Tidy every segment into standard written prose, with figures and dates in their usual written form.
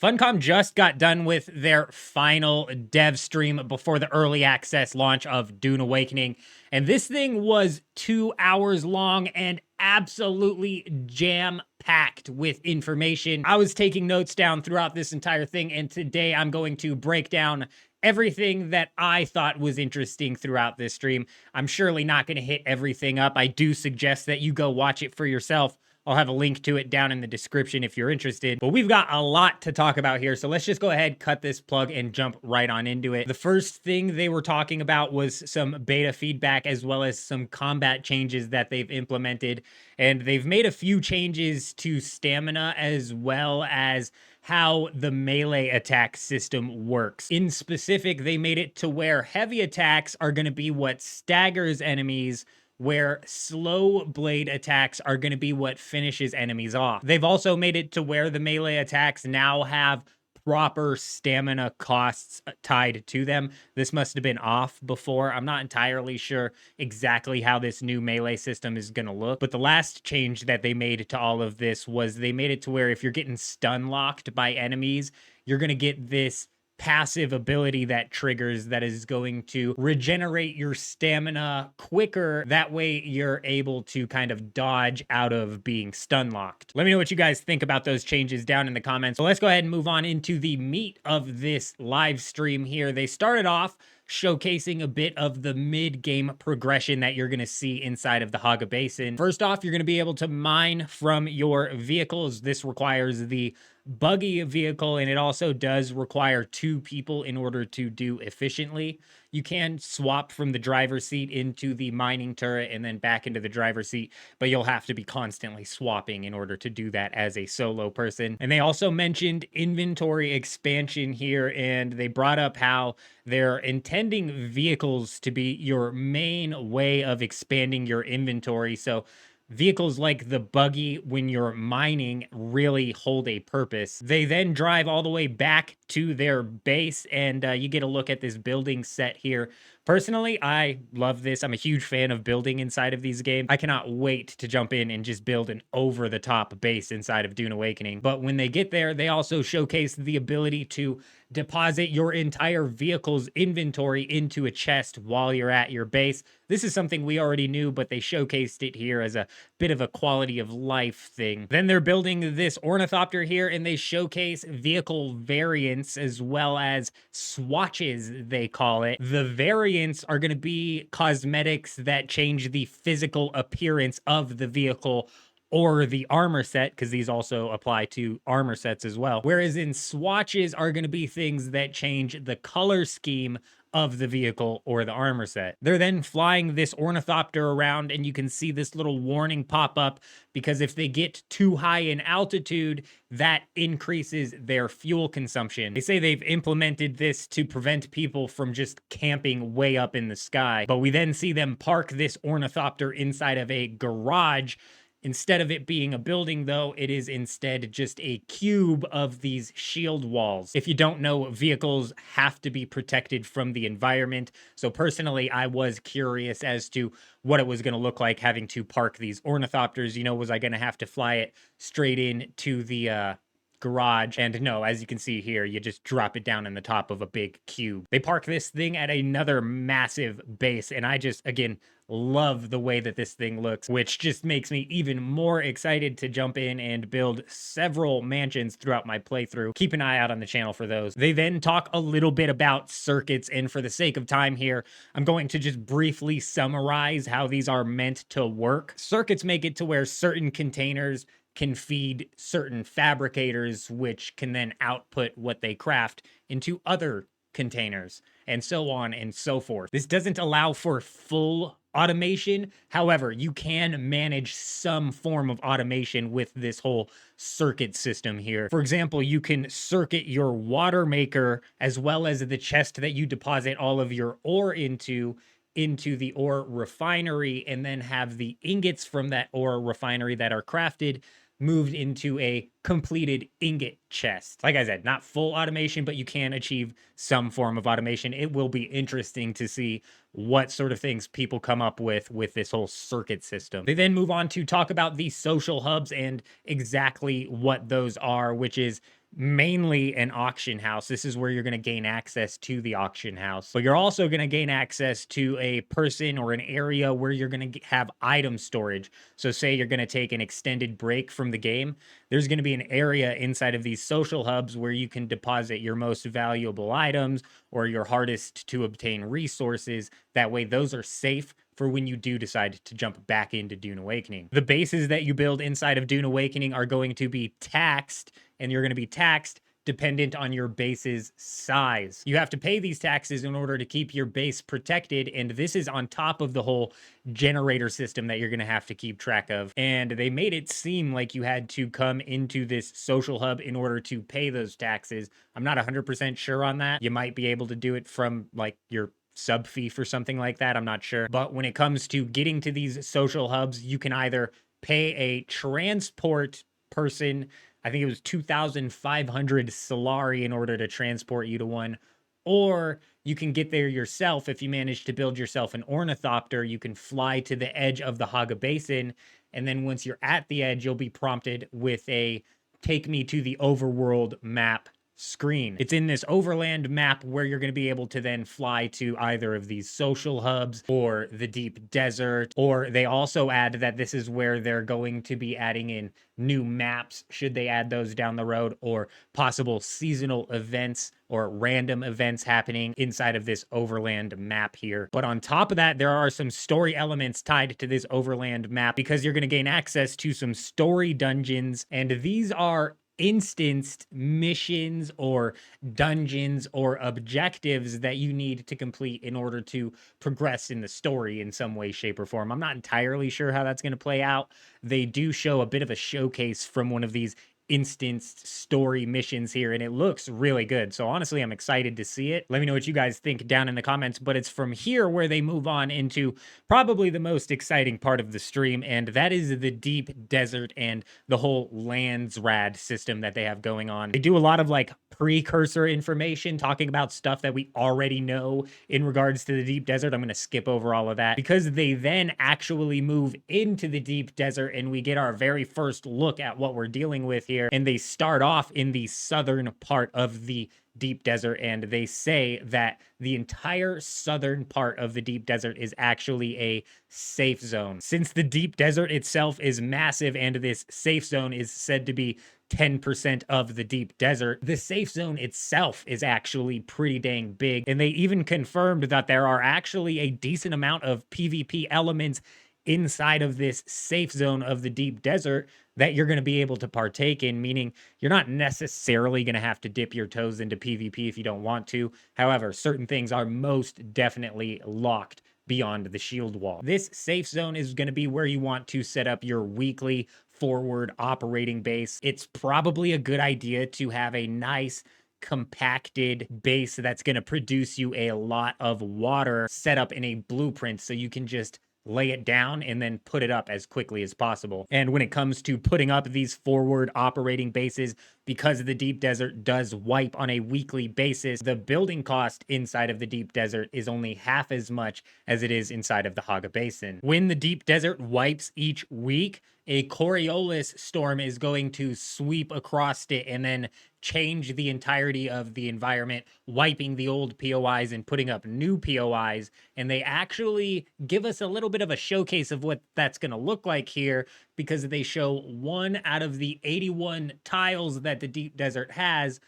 Funcom just got done with their final dev stream before the early access launch of Dune Awakening, and this thing was 2 hours long and absolutely jam-packed with information. I was taking notes down throughout this entire thing, and today I'm going to break down everything that I thought was interesting throughout this stream. I'm surely not going to hit everything up. I do suggest that you go watch it for yourself. I'll have a link to it down in the description if you're interested. But we've got a lot to talk about here, so let's just go ahead, cut this plug, and jump right on into it. The first thing they were talking about was some beta feedback as well as some combat changes that they've implemented. And they've made a few changes to stamina as well as how the melee attack system works. In specific, they made it to where heavy attacks are going to be what staggers enemies, where slow blade attacks are going to be what finishes enemies off. They've also made it to where the melee attacks now have proper stamina costs tied to them. This must have been off before. I'm not entirely sure exactly how this new melee system is going to look, but the last change that they made to all of this was they made it to where if you're getting stun locked by enemies, you're going to get this passive ability that triggers that is going to regenerate your stamina quicker. That way you're able to kind of dodge out of being stun locked. Let me know what you guys think about those changes down in the comments. So let's go ahead and move on into the meat of this live stream here. They started off showcasing a bit of the mid-game progression that you're going to see inside of the HAGGA Basin. First off, you're going to be able to mine from your vehicles. This requires the buggy vehicle, and it also does require 2 people in order to do efficiently. You can swap from the driver's seat into the mining turret and then back into the driver's seat, but you'll have to be constantly swapping in order to do that as a solo person. And they also mentioned inventory expansion here, and they brought up how they're intending vehicles to be your main way of expanding your inventory. So vehicles like the buggy, when you're mining, really hold a purpose. They then drive all the way back to their base, and you get a look at this building set here. Personally, I love this. I'm a huge fan of building inside of these games. I cannot wait to jump in and just build an over-the-top base inside of Dune Awakening. But when they get there, they also showcase the ability to deposit your entire vehicle's inventory into a chest while you're at your base. This is something we already knew, but they showcased it here as a bit of a quality of life thing. Then they're building this ornithopter here, and they showcase vehicle variants as well as swatches, they call it. The variants are going to be cosmetics that change the physical appearance of the vehicle or the armor set, because these also apply to armor sets as well. Whereas in swatches are going to be things that change the color scheme of the vehicle or the armor set. They're then flying this ornithopter around, and you can see this little warning pop up because if they get too high in altitude, that increases their fuel consumption. They say they've implemented this to prevent people from just camping way up in the sky, but we then see them park this ornithopter inside of a garage. Instead of it being a building, though, it is instead just a cube of these shield walls. If you don't know, vehicles have to be protected from the environment. So personally, I was curious as to what it was going to look like having to park these ornithopters. You know, was I going to have to fly it straight into the garage? And no, as you can see here, you just drop it down in the top of a big cube. They park this thing at another massive base, and I just, again, love the way that this thing looks, which just makes me even more excited to jump in and build several mansions throughout my playthrough. Keep an eye out on the channel for those. They then talk a little bit about circuits, and for the sake of time here, I'm going to just briefly summarize how these are meant to work. Circuits make it to where certain containers can feed certain fabricators, which can then output what they craft into other containers, and so on and so forth. This doesn't allow for full automation. However, you can manage some form of automation with this whole circuit system here. For example, you can circuit your water maker as well as the chest that you deposit all of your ore into the ore refinery, and then have the ingots from that ore refinery that are crafted moved into a completed ingot chest. Like I said, not full automation, but you can achieve some form of automation. It will be interesting to see what sort of things people come up with this whole circuit system. They then move on to talk about the social hubs and exactly what those are, which is mainly an auction house. This is where you're going to gain access to the auction house, but you're also going to gain access to a person or an area where you're going to have item storage. So say you're going to take an extended break from the game, there's going to be an area inside of these social hubs where you can deposit your most valuable items or your hardest to obtain resources. That way those are safe for when you do decide to jump back into Dune Awakening. The bases that you build inside of Dune Awakening are going to be taxed, and you're going to be taxed dependent on your base's size. You have to pay these taxes in order to keep your base protected, and this is on top of the whole generator system that you're going to have to keep track of. And they made it seem like you had to come into this social hub in order to pay those taxes. I'm not 100% sure on that. You might be able to do it from like your sub fee for something like that. I'm not sure. But when it comes to getting to these social hubs, you can either pay a transport person, I think it was 2,500 Solari in order to transport you to one, or you can get there yourself. If you manage to build yourself an ornithopter, you can fly to the edge of the HAGGA Basin, and then once you're at the edge, you'll be prompted with a take me to the overworld map screen. It's in this overland map where you're going to be able to then fly to either of these social hubs or the deep desert, or they also add that this is where they're going to be adding in new maps, should they add those down the road, or possible seasonal events or random events happening inside of this overland map here. But on top of that, there are some story elements tied to this overland map because you're going to gain access to some story dungeons, and these are instanced missions or dungeons or objectives that you need to complete in order to progress in the story in some way, shape, or form. I'm not entirely sure how that's going to play out. They do show a bit of a showcase from one of these instanced story missions here, and it looks really good. So honestly, I'm excited to see it. Let me know what you guys think down in the comments, but it's from here where they move on into probably the most exciting part of the stream, and that is the deep desert and the whole Landsrad system that they have going on. They do a lot of like precursor information talking about stuff that we already know in regards to the deep desert. I'm going to skip over all of that because they then actually move into the deep desert and we get our very first look at what we're dealing with here. And they start off in the southern part of the deep desert, and they say that the entire southern part of the deep desert is actually a safe zone. Since the deep desert itself is massive and this safe zone is said to be 10% of the deep desert, the safe zone itself is actually pretty dang big. And they even confirmed that there are actually a decent amount of PvP elements inside of this safe zone of the deep desert that you're going to be able to partake in, meaning you're not necessarily going to have to dip your toes into PvP if you don't want to. However, certain things are most definitely locked beyond the shield wall. This safe zone is going to be where you want to set up your weekly forward operating base. It's probably a good idea to have a nice compacted base that's going to produce you a lot of water set up in a blueprint so you can just lay it down and then put it up as quickly as possible. And when it comes to putting up these forward operating bases, because the deep desert does wipe on a weekly basis, the building cost inside of the deep desert is only half as much as it is inside of the HAGGA Basin. When the deep desert wipes each week, a Coriolis storm is going to sweep across it and then change the entirety of the environment, wiping the old POIs and putting up new POIs. And they actually give us a little bit of a showcase of what that's going to look like here, because they show 1 out of the 81 tiles that the deep desert has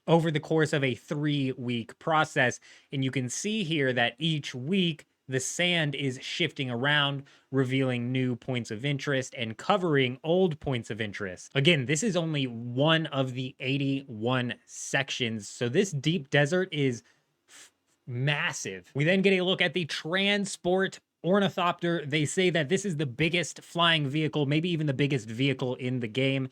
over the course of a 3-week process. And you can see here that each week the sand is shifting around, revealing new points of interest and covering old points of interest. Again, this is only one of the 81 sections, so this deep desert is massive. We then get a look at the transport ornithopter. They say that this is the biggest flying vehicle, maybe even the biggest vehicle in the game,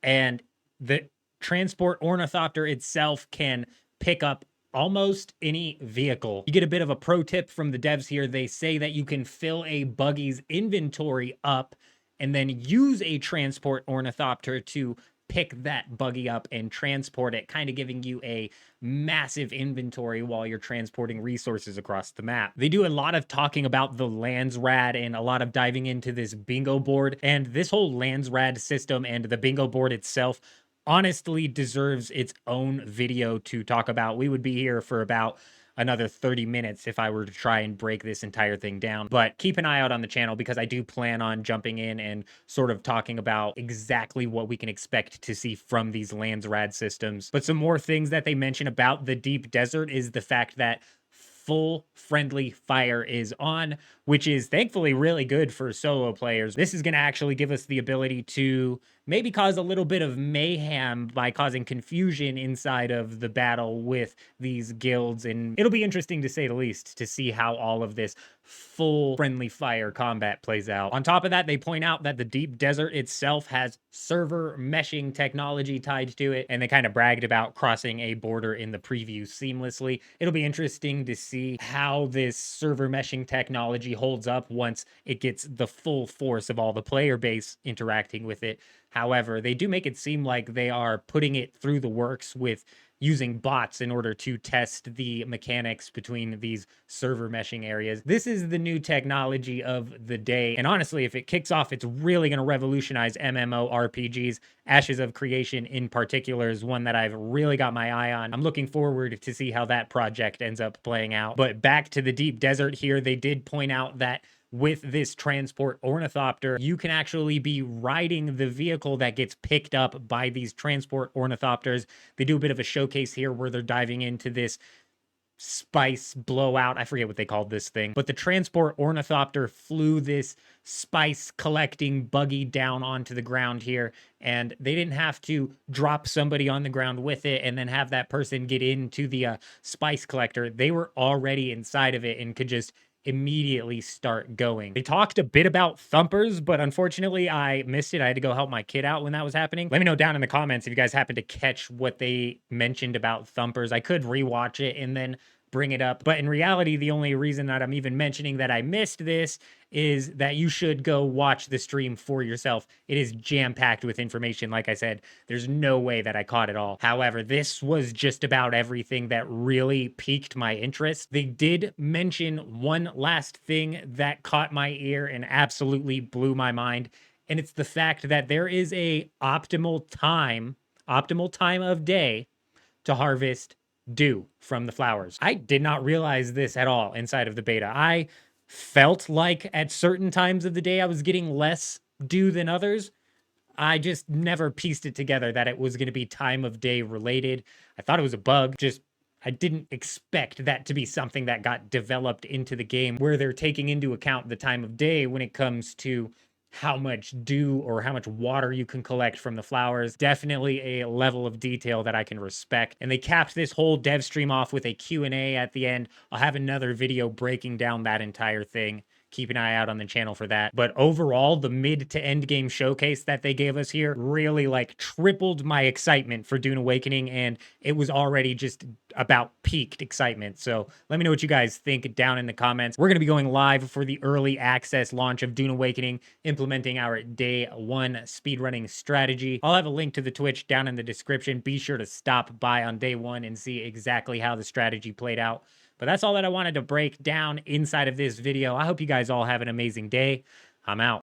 and the transport ornithopter itself can pick up almost any vehicle. You get a bit of a pro tip from the devs here. They say that you can fill a buggy's inventory up and then use a transport ornithopter to pick that buggy up and transport it, kind of giving you a massive inventory while you're transporting resources across the map. They do a lot of talking about the Landsrad and a lot of diving into this bingo board, and this whole Landsrad system and the bingo board itself honestly deserves its own video to talk about. We would be here for about another 30 minutes if I were to try and break this entire thing down. But keep an eye out on the channel because I do plan on jumping in and sort of talking about exactly what we can expect to see from these Landsrad systems. But some more things that they mention about the deep desert is the fact that full friendly fire is on, which is thankfully really good for solo players. This is going to actually give us the ability to maybe cause a little bit of mayhem by causing confusion inside of the battle with these guilds. And it'll be interesting to say the least to see how all of this full friendly fire combat plays out. On top of that, they point out that the deep desert itself has server meshing technology tied to it, and they kind of bragged about crossing a border in the preview seamlessly. It'll be interesting to see how this server meshing technology holds up once it gets the full force of all the player base interacting with it. However, they do make it seem like they are putting it through the works with using bots in order to test the mechanics between these server meshing areas. This is the new technology of the day. And honestly, if it kicks off, it's really going to revolutionize MMORPGs. Ashes of Creation in particular is one that I've really got my eye on. I'm looking forward to see how that project ends up playing out. But back to the deep desert here, they did point out that with this transport ornithopter, you can actually be riding the vehicle that gets picked up by these transport ornithopters. They do a bit of a showcase here where they're diving into this spice blowout. I forget what they called this thing, but the transport ornithopter flew this spice collecting buggy down onto the ground here, and they didn't have to drop somebody on the ground with it and then have that person get into the spice collector. They were already inside of it and could just immediately start going. They talked a bit about thumpers, but unfortunately I missed it. I had to go help my kid out when that was happening. Let me know down in the comments if you guys happen to catch what they mentioned about thumpers. I could rewatch it and then bring it up, but in reality, the only reason that I'm even mentioning that I missed this is that you should go watch the stream for yourself. It is jam-packed with information. Like I said, there's no way that I caught it all. However, this was just about everything that really piqued my interest. They did mention one last thing that caught my ear and absolutely blew my mind, and it's the fact that there is a optimal time of day to harvest dew from the flowers. I did not realize this at all inside of the beta. I felt like at certain times of the day I was getting less dew than others. I just never pieced it together that it was going to be time of day related. I thought it was a bug. I didn't expect that to be something that got developed into the game where they're taking into account the time of day when it comes to how much dew or how much water you can collect from the flowers. Definitely a level of detail that I can respect. And they capped this whole dev stream off with a Q&A at the end. I'll have another video breaking down that entire thing. Keep an eye out on the channel for that. But overall, the mid-to-endgame showcase that they gave us here really like tripled my excitement for Dune Awakening, and it was already just about peaked excitement. So let me know what you guys think down in the comments. We're going to be going live for the early access launch of Dune Awakening, implementing our day one speedrunning strategy. I'll have a link to the Twitch down in the description. Be sure to stop by on day one and see exactly how the strategy played out. But that's all that I wanted to break down inside of this video. I hope you guys all have an amazing day. I'm out.